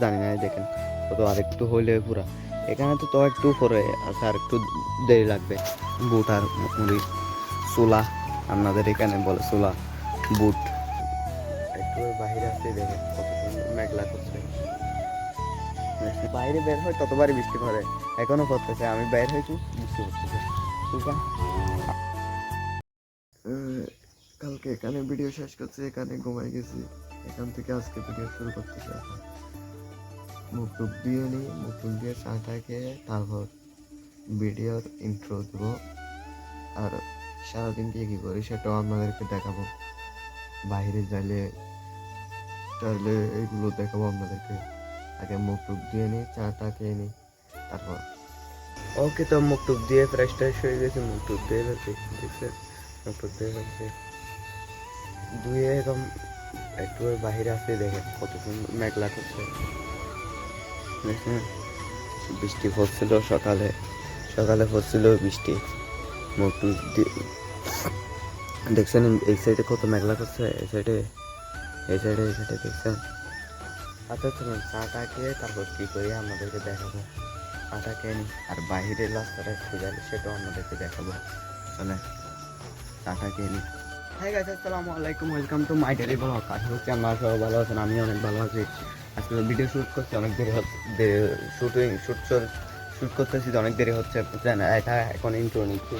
জানি না, দেখেন কত আর একটু হইলে পুরা এখানে তো একটু পরে আছে, আর একটু দেরি লাগবে। বুট আর মুড়ি, ছোলা আপনাদের এখানে বলে ছোলা, বুট। একটু বাইরে আসতে দেখেন কত সুন্দর মেঘলা করছে। বাইরে বের হয় ততবারই বৃষ্টি পড়ে, এখনো পড়তেছে। আমি বের হয়েছি, বৃষ্টি পড়তেছে। ঠিক আছে, কালকে এখানে ভিডিও শেষ করছি, এখানে ঘুমাই গেছি। এখান থেকে আজকে ভিডিও শুরু করতেছি। এখন মুখ টুক দিয়ে নিই, মুখ টুক দিয়ে চাটা খেয়ে তারপর ভিডিওর ইন্ট্রো দেবো। আর সারাদিন কি কি করি সেটাও আপনাদেরকে দেখাবো। বাইরে যাইলে তাহলে এইগুলো দেখাবো আপনাদেরকে। আগে মুখ টুক দিয়ে নিই, চাটা খেয়ে নিই, তারপর ওকে। তো মুখ টুক দিয়ে ফ্রেশ ট্রেশ হয়ে গেছে, মুখ টুক দিয়ে ফেলছি, দেখছেন মুখ টুক দিয়ে ফেলছি ধুয়ে। এরকম একটু বাহিরে আসতে দেখেন কত সুন্দর মেঘলা করছে, দেখছেন। বৃষ্টি পড়ছিল সকালে, সকালে পড়ছিল বৃষ্টি। মুখ টুক দিয়ে দেখছেন এই সাইডে কত মেঘলা করছে, এই সাইডে এই সাইডে এই সাইডে দেখছেন। আচ্ছা চলুন চাটা খেয়ে তারপর কী করি আপনাদেরকে দেখাবো। চাটা খেয়ে নিই, আর বাইরের রাস্তাটা একটু গেলে সেটাও আপনাদেরকে দেখাবো। চলে চাটা খেয়ে নিই। হাই গাইস, আসসালামু আলাইকুম, welcome to my daily blog. আশা করছি আপনারা সবাই ভালো আছেন, আমি অনেক ভালো আছি। আজকে ভিডিও শ্যুট করছি, অনেক দেরি হচ্ছে। শ্যুট করতেছি তো অনেক দেরি হচ্ছে, বুঝছেন। এটা এখন ইন্ট্রো নিচ্ছি,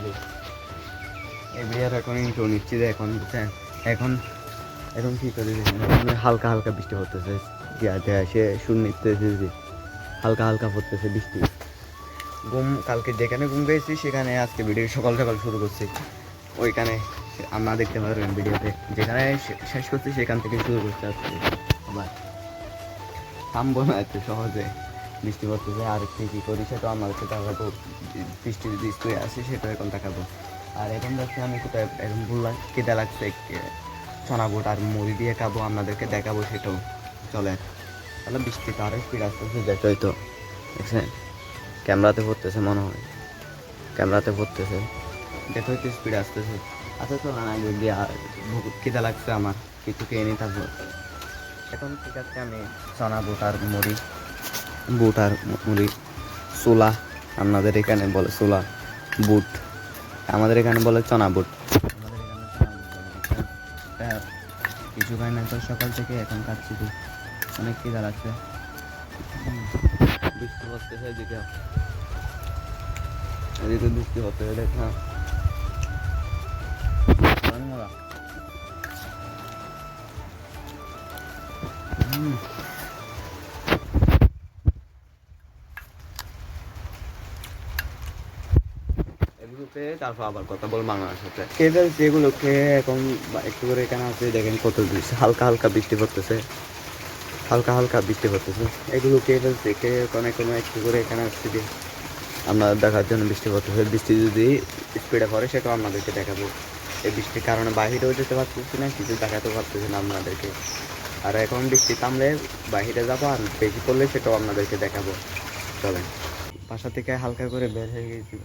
এই ভিডিওর এখন ইন্ট্রো নিচ্ছি যে এখন, বুঝছেন। এখন এখন কী করি, হালকা হালকা বৃষ্টি পড়তেছে, সে সুর নিতেছে যে হালকা হালকা পড়তেছে বৃষ্টি। কালকে যেখানে ঘুম গেছি সেখানে আজকে ভিডিও সকাল সকাল শুরু করছি। ওইখানে আপনারা দেখতে পারবেন ভিডিওতে, যেখানে শেষ করছি সেখান থেকে শুরু করতে আজকে। আবার থামবো না এত সহজে, বৃষ্টি পড়তেছে। আর কী করি সেটাও আমাদেরকে দেখাবো। বৃষ্টি যদি স্কুলে আসে সেটাও এখন দেখাবো। আর এখন যাচ্ছি আমি কোথায়, এখন বললাম কেদা লাগছে, চনা বুট আর মুড়ি দিয়ে খাবো, আপনাদেরকে দেখাবো সেটাও। চলে তাহলে বৃষ্টিতে আরও স্পিড আসতেছে, দেখোই তো, দেখছেন। ক্যামেরাতে পড়তেছে মনে হয়, ক্যামেরাতে পড়তেছে, দেখোই তো স্পিড আসতেছে। আচ্ছা চল না গিয়ে, বহুত খিদা লাগছে আমার, কিছু খেয়ে নিই তারপর। এখন ঠিক আছে, আমি চনা বুট আর মুড়ি, বুট আর মুড়ি, ছোলা আপনাদের এখানে বলে ছোলা, বুট আমাদের এখানে বলে চনা বুট। আমাদের এখানে চনা বুট বলে, কিছু খাই না তো সকাল থেকে, এখন খাচ্ছি তো, অনেক খিদা লাগছে। বৃষ্টি পড়তেছে এদিকে, এদিকে বৃষ্টি পড়তেছে, দেখা এগুলোকে তারপর আবার কথা বল বাংলার সাথে। কেবল যেগুলো খেয়ে এখন একটু করে এখানে আছে, দেখেন কত হালকা হালকা বৃষ্টি পড়তেছে, হালকা হালকা বৃষ্টি পড়তেছে। এগুলো খেয়ে ফেলছে, খেয়ে কোনো কোনো একটু করে এখানে আসছে যে আপনাদের দেখার জন্য বৃষ্টি পড়তেছে। বৃষ্টি যদি স্পিডে পড়ে সেটাও আপনাদেরকে দেখাবো। এই বৃষ্টির কারণে বাহিরেও যেতে পারতেছি না, কিছু দেখাতেও পারতেছি না আপনাদেরকে। আর এখন বৃষ্টি থামলে বাহিরে যাবো, আর বেশি পড়লে সেটাও আপনাদেরকে দেখাবো। চলেন, বাসা থেকে হালকা করে বের হয়ে গেছি,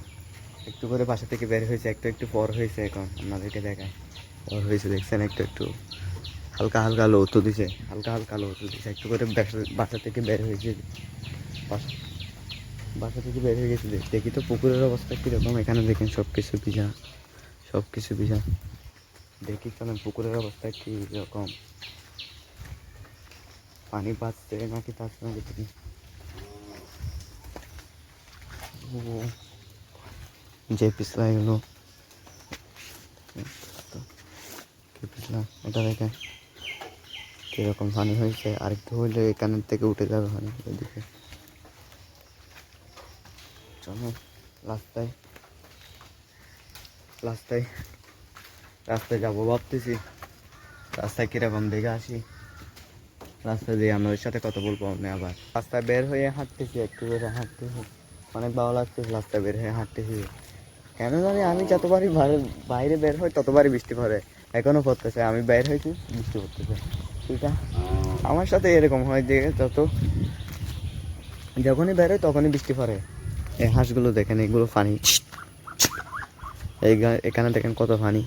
একটু করে বাসা থেকে বের হয়েছে, একটু একটু পর হয়েছে। এখন আপনাদেরকে দেখায় পর হয়েছে, দেখছেন একটু একটু হালকা হালকা লোতো দিছে, হালকা হালকা লোতো দিছে। একটু করে বাসা থেকে বের হয়েছে, বাসা থেকে বের হয়ে গেছে। দেখি তো পুকুরের অবস্থা কীরকম। এখানে দেখেন সব কিছু ভিজা, সব কিছু ভিজা। দেখি চলেন পুকুরের অবস্থা কীরকম, পানি বাঁচছে নাকি বাঁচছে নাকি দেখি। যে পিছলা এগুলো, কে পিছলা এটা দেখেন কীরকম পানি হয়েছে। আরেকটু হইলে এখানের থেকে উঠে যাবে পানি এদিকে। চলো রাস্তায় রাস্তায় রাস্তায় যাবো ভাবতেছি, রাস্তায় কীরকম দেখে আসি। রাস্তা দিয়ে আমাদের সাথে কথা বলবো আমি। আবার রাস্তায় বের হয়ে হাঁটতেছি, একটু করে হাঁটতেছি, অনেক ভালো লাগতেছে রাস্তায় বের হয়ে হাঁটতেছি। কেন জানি আমি যতবারই বাইরে বের হই ততবারই বৃষ্টি পড়ে, এখনও পড়তেছে। আমি বের হয়েছি, বৃষ্টি পড়তেছে। ঠিক আছে, আমার সাথে এরকম হয় যে যখনই বের হয় তখনই বৃষ্টি পড়ে। এই হাঁসগুলো দেখেন, এগুলো পানি, এখানে দেখেন কত পানি।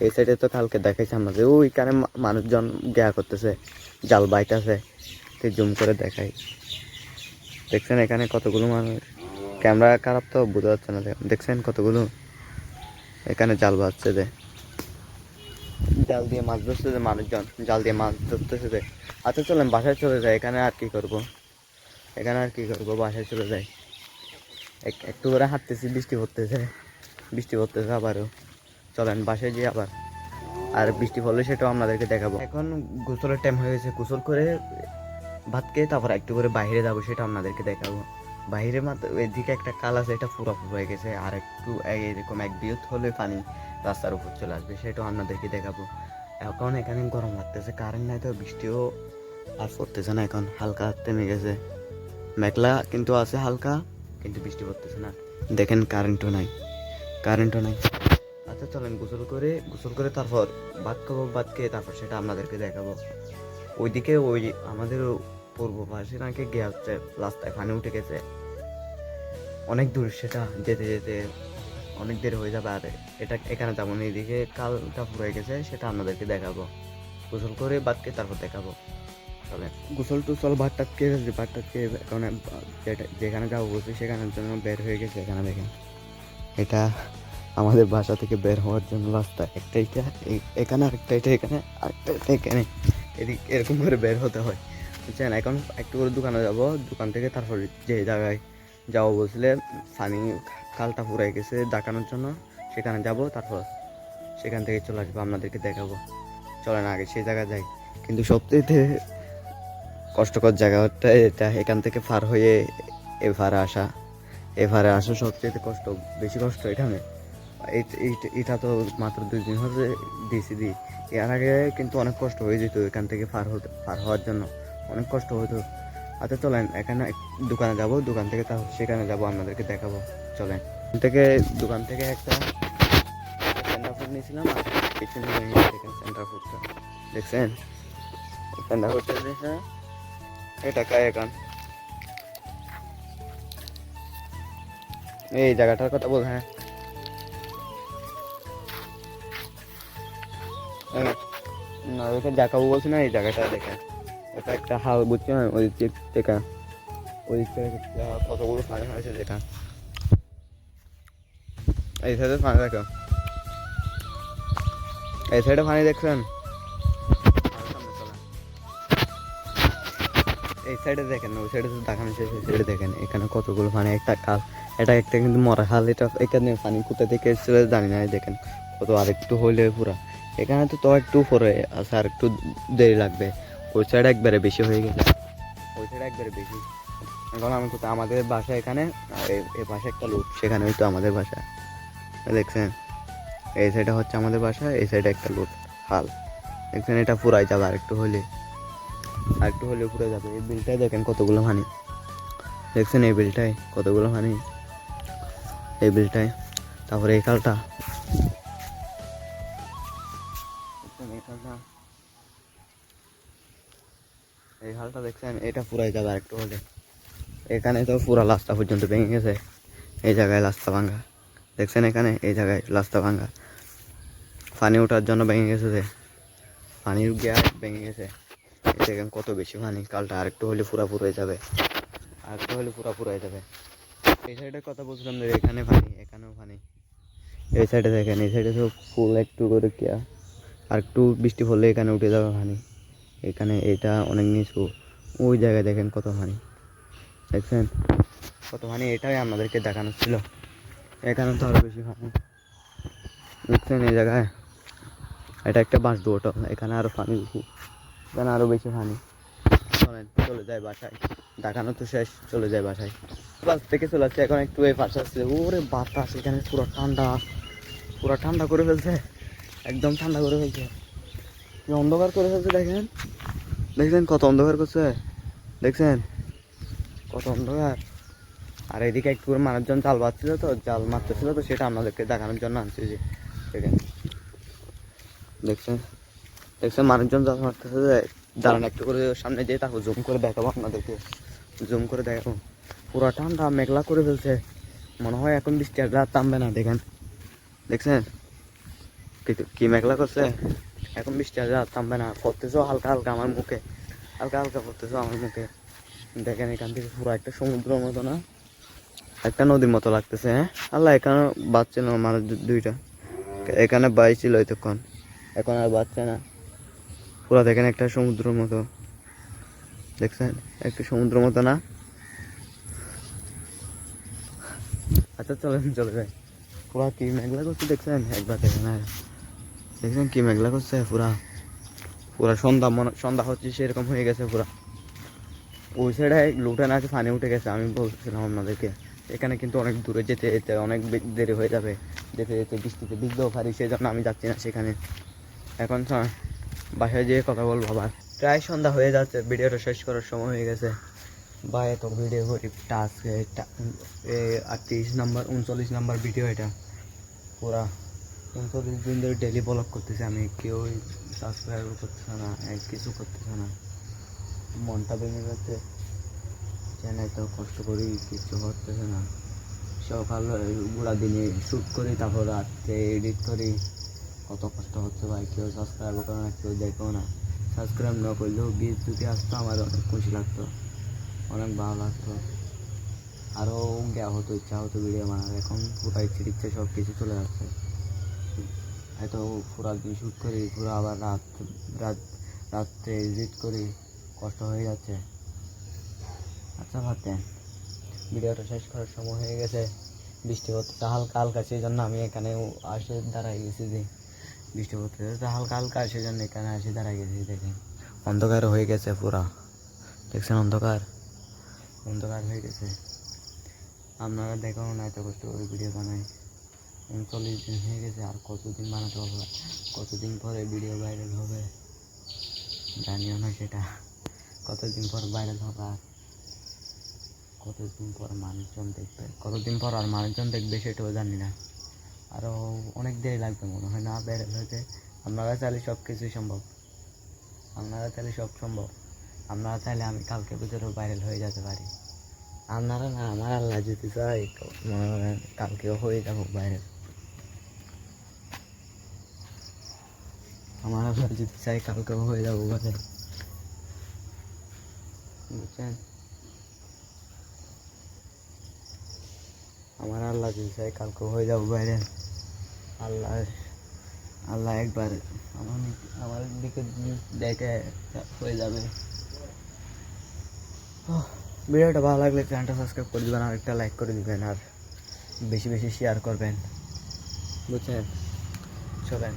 এই সাইডে তো কালকে দেখাইছে আমাদের, ওইখানে মানুষজন গেয়া করতেছে, জাল বাইতেছে। জুম করে দেখাই। দেখছেন এখানে কতগুলো মানুষ, ক্যামেরা খারাপ তো বোঝা যাচ্ছে না, দেখছেন কতগুলো এখানে জাল বাজছে যে, জাল দিয়ে মাছ ধরতেছে মানুষজন, জাল দিয়ে মাছ ধরতেছে যে। আচ্ছা চলেন বাসায় চলে যায়, এখানে আর কি করব, এখানে আর কি করবো, বাসায় চলে যাই। একটু করে হাঁটতেছি, বৃষ্টি পড়তেছে আবারও। চলেন বাসায় যাই আবার, আর বৃষ্টি পড়লে সেটাও আপনাদেরকে দেখাবো। এখন গোসলের টাইম হয়ে গেছে, গোসল করে ভাত খেয়ে তারপর একটু করে বাইরে যাবো, সেটা আপনাদেরকে দেখাবো। বাইরে মাত্র এদিকে একটা কাল আছে, এটা পুরো হয়ে গেছে, আর একটু এরকম এক বিয়ত হলে পানি রাস্তার উপর চলে আসবে, সেটাও আপনাদেরকে দেখাবো। এখন এখানে গরম লাগতেছে, কারেন্ট নাই তো, বৃষ্টিও আর পড়তেছে না, এখন হালকা থেমে গেছে, মেঘলা কিন্তু আছে হালকা, কিন্তু বৃষ্টি পড়তেছে না। দেখেন কারেন্টও নাই। আচ্ছা চলেন গোসল করে তারপর ভাত খাবো, ভাত খেয়ে তারপর সেটা আপনাদেরকে দেখাবো। ওইদিকে ওই আমাদের পূর্ব পাশে নাকি গিয়ে হচ্ছে রাস্তায় পানি উঠে গেছে, অনেক দূর, সেটা যেতে যেতে অনেক দেরি হয়ে যাবে, আর এটা এখানে যাবো না, এদিকে কালটা ফুরে গেছে, সেটা আপনাদেরকে দেখাবো। গোসল করে ভাত খেয়ে তারপর দেখাবো। চলেন গোসল টোসল ভাত টাত খেয়ে এখন যেখানে যাবো বলছি সেখানের জন্য বের হয়ে গেছে। এখানে দেখেন, এটা আমাদের বাসা থেকে বের হওয়ার জন্য রাস্তা, একটা এটা এখানে, আরেকটা এটা এখানে, আরেকটা এটা এখানে, এদিক এরকম করে বের হতে হয়, বুঝছেন। এখন একটু করে দোকানে যাব, দোকান থেকে তারপর যে জায়গায় যাবো বলছিলে পানি খালটা ফুরাই গেছে দেখানোর জন্য, সেখানে যাব, তারপর সেখান থেকে চলে আসবো, আপনাদেরকে দেখাবো। চলেন আগে সেই জায়গায় যাই। কিন্তু সবচেয়ে কষ্টকর জায়গাটা এটা, এখান থেকে পার হয়ে এভারে আসা সবচেয়ে বেশি কষ্ট এখানে। এটা তো মাত্র 2 দিন হচ্ছে দিয়েছি এর আগে কিন্তু অনেক কষ্ট হয়ে যেত, এখান থেকে পার হওয়ার জন্য অনেক কষ্ট হতো। আচ্ছা চলেন এখানে দোকানে যাব, দোকান থেকে সেখানে যাব, আপনাদেরকে দেখাবো। চলেন দোকান থেকে একটা সেন্টার ফুড নিয়েছিলাম, আর পিছনে সেন্টার ফুডটা দেখছেন, সেন্টার ফুডটা দেখে এটা কায় এখন এই জায়গাটার কথা বল। হ্যাঁ না, ওইটা দেখাবো বলছি না, এই জায়গাটা দেখে, এটা একটা হাল বুঝছি না, ওই দিক থেকে কতগুলো পানি হয়েছে দেখা, এই সাইডে পানি দেখো, এই সাইডে পানি দেখছেন, এই সাইডে দেখেন, ওই সাইডে তো দেখানো শেষ, এই সাইডে দেখেন এখানে কতগুলো পানি, একটা খাল, এটা একটা কিন্তু মরা খাল, এটা এখানে পানি কোথা থেকে এসেছিল জানি না, দেখেন কত, আর একটু হইলে পুরা এখানে তো একটু পরে আছে, আর একটু দেরি লাগবে, ওই সাইডে একবারে বেশি হয়ে গেছে, ওই সাইডে একবারে বেশি। এখন আমি কোথাও আমাদের বাসা এখানে, আর এই পাশে একটা লুট, সেখানে হয়তো আমাদের বাসা, দেখছেন এই সাইডে হচ্ছে আমাদের বাসা, এই সাইডে একটা লুট খাল, দেখছেন এটা পুরাই যাবে, আর একটু হলে পুরো যাবে। এই বিলটায় দেখেন কতগুলো পানি, দেখছেন এই বিলটায় কতগুলো পানি, এই বিলটায়, তারপরে এই খালটা, এই খালটা দেখছেন, এটা পুরাই যাবে আর একটু হলে, এখানে তো পুরা রাস্তা পর্যন্ত ভেঙে গেছে, এই জায়গায় রাস্তা ভাঙা, দেখছেন এখানে এই জায়গায় রাস্তা ভাঙা, পানি ওঠার জন্য ভেঙে গেছে, যে পানির গ্যাস ভেঙে গেছে, দেখেন কত বেশি পানি, কালটা আরেকটু হলে পুরাপুর হয়ে যাবে, এই সাইডের কথা বলছিলাম যে এখানে পানি, এখানেও পানি, এই সাইডে দেখেন, এই সাইডে তো ফুল একটু করে কিয়া, আর একটু বৃষ্টি পড়লে এখানে উঠে যাবে পানি, এখানে এটা অনেক নিচু, ওই জায়গায় দেখেন কত পানি, দেখছেন কত পানি, এটাই আমাদেরকে দেখানো ছিল, এখানে তো আরও বেশি পানি, দেখছেন এই জায়গায়, এটা একটা বাঁশ ডোটা, এখানে আরও পানি বেশি, এখানে আরও বেশি পানি। চলে যায় বাসায়, দেখানো তো শেষ, চলে যায় বাসায়, বাস থেকে চলে আসছে, এখন একটু এই পাশে আসছে, ওরে বাতাস এখানে পুরো ঠান্ডা করে ফেলছে, একদম ঠান্ডা করে ফেলছে, অন্ধকার করে ফেলছে, দেখছেন কত অন্ধকার করছে, দেখছেন কত অন্ধকার, আর এদিকে একটু করে মানুষজন জাল মারতেছিল তো সেটা আপনাদেরকে দেখানোর জন্য আনছি, যে দেখছেন মানুষজন জাল মারতেছে, যে দাঁড়ান একটু করে সামনে যেয়ে তারপর জুম করে দেখাবো আপনাদেরকে, পুরো ঠান্ডা মেঘলা করে ফেলছে, মনে হয় এখন বৃষ্টি আর রাত থামবে না, দেখছেন কি মেঘলা করছে, এখন বৃষ্টি আর রাত থামবে না, পড়তেছেও হালকা হালকা আমার মুখে, হালকা হালকা পড়তেছে আমার মুখে। দেখেন এখান থেকে পুরো একটা সমুদ্রের মতো না, একটা নদীর মতো লাগতেছে। হ্যাঁ আল্লাহ, এখানে বাচ্চা না মানুষ দুইটা, এখানে বাইছিল এতক্ষণ, এখন আর বাচ্চা না। পুরো দেখেন একটা সমুদ্রের মতো, দেখছেন একটা সমুদ্রের মতো না? আচ্ছা চলেন চলে যাই। পুরা কি মেঘলা করছে দেখছেন, একবার দেখেন। আর দেখছেন কি মেঘলা করছে, পুরা পুরা সন্ধ্যা সন্ধ্যা হচ্ছে সেরকম হয়ে গেছে পুরা। ওই সাইডে লুটে নাকি পানি উঠে গেছে, আমি বলছিলাম আপনাদেরকে। এখানে কিন্তু অনেক দূরে যেতে যেতে অনেক দেরি হয়ে যাবে, যেতে যেতে বৃষ্টিতে ভিজতেও পারি, সেই জন্য আমি যাচ্ছি না সেখানে। এখন বাসায় যেয়ে কথা বলবো আবার। প্রায় সন্ধ্যা হয়ে যাচ্ছে, ভিডিওটা শেষ করার সময় হয়ে গেছে। বা এত ভিডিও করি, টাস্ক 39 নাম্বার ভিডিও এটা। পুরা 39 দিন ধরে ডেলি ব্লগ করতেছি আমি, কেউ সাবস্ক্রাইব করতেছে না, কিছু করতেছে না, মনটা ভেঙে যাচ্ছে। চ্যানেল তো কষ্ট করি, কিছু হতেছে না। সকাল গুড়া দিনে শ্যুট করি, তারপর রাত্রে এডিট করি, কত কষ্ট হচ্ছে ভাই। কেউ সাবস্ক্রাইব করে না, কেউ দেখেও না। সাবস্ক্রাইব না করলেও ভিউজ যদি আসতো আমার অনেক খুশি লাগতো, অনেক ভালো লাগতো, আরও জ্ঞা হতো, ইচ্ছা হতো ভিডিও বানার। এখন পুরো ইচ্ছে সব কিছু চলে যাচ্ছে। এত পুরা দিন শ্যুট করি, পুরো আবার রাত্রে এডিট করি, কষ্ট হয়ে যাচ্ছে। আচ্ছা ভাবতেন ভিডিওটা শেষ করার সময় হয়ে গেছে, বৃষ্টি পড়তেছে হালকা হালকা, সেই জন্য আমি এখানে আসে দাঁড়াই গেছি। যে বৃষ্টি পড়তেছে হালকা হালকা, সেই জন্য এখানে আসে দাঁড়াই গেছি। দেখেন অন্ধকার হয়ে গেছে পুরা, দেখছেন অন্ধকার অন্ধকার হয়ে গেছে। আপনারা দেখুন না, এত কষ্ট করে ভিডিও বানাই। 39 দিন হয়ে গেছে, আর কতদিন বানাতে পারবো, কতদিন পরে ভিডিও ভাইরাল হবে জানিও না সেটা। কতদিন পর ভাইরাল হবে, আর কতদিন পর মানুষজন দেখবে, কতদিন পর আর মানুষজন দেখবে সেটাও জানি না। আরও অনেক দেরি লাগবে মনে হয় না ভাইরাল হতে। আপনারা চাইলে সব কিছুই সম্ভব, আপনারা চাইলে সব সম্ভব। আপনারা চাইলে আমি কালকে ভিতরেও ভাইরাল হয়ে যেতে পারি। আপনারা না, আমার আল্লাহ যদি চাই কালকেও হয়ে যাবো ভাইরাল। আমার আল্লাহ যদি চাই কালকেও হয়ে যাবো ভাইরাল, বুঝছেন? আমার আল্লাহ যদি চাই কালকেও হয়ে যাবো ভাইরাল। আল্লাহ আল্লাহ একবার আমার দিকে দেখে হয়ে যাবে। ভিডিওটা ভালো লাগলে চ্যানেলটা সাবস্ক্রাইব করে দেবেন, আর একটা লাইক করে দেবেন, আর বেশি বেশি শেয়ার করবেন, বুঝছেন? চলেন।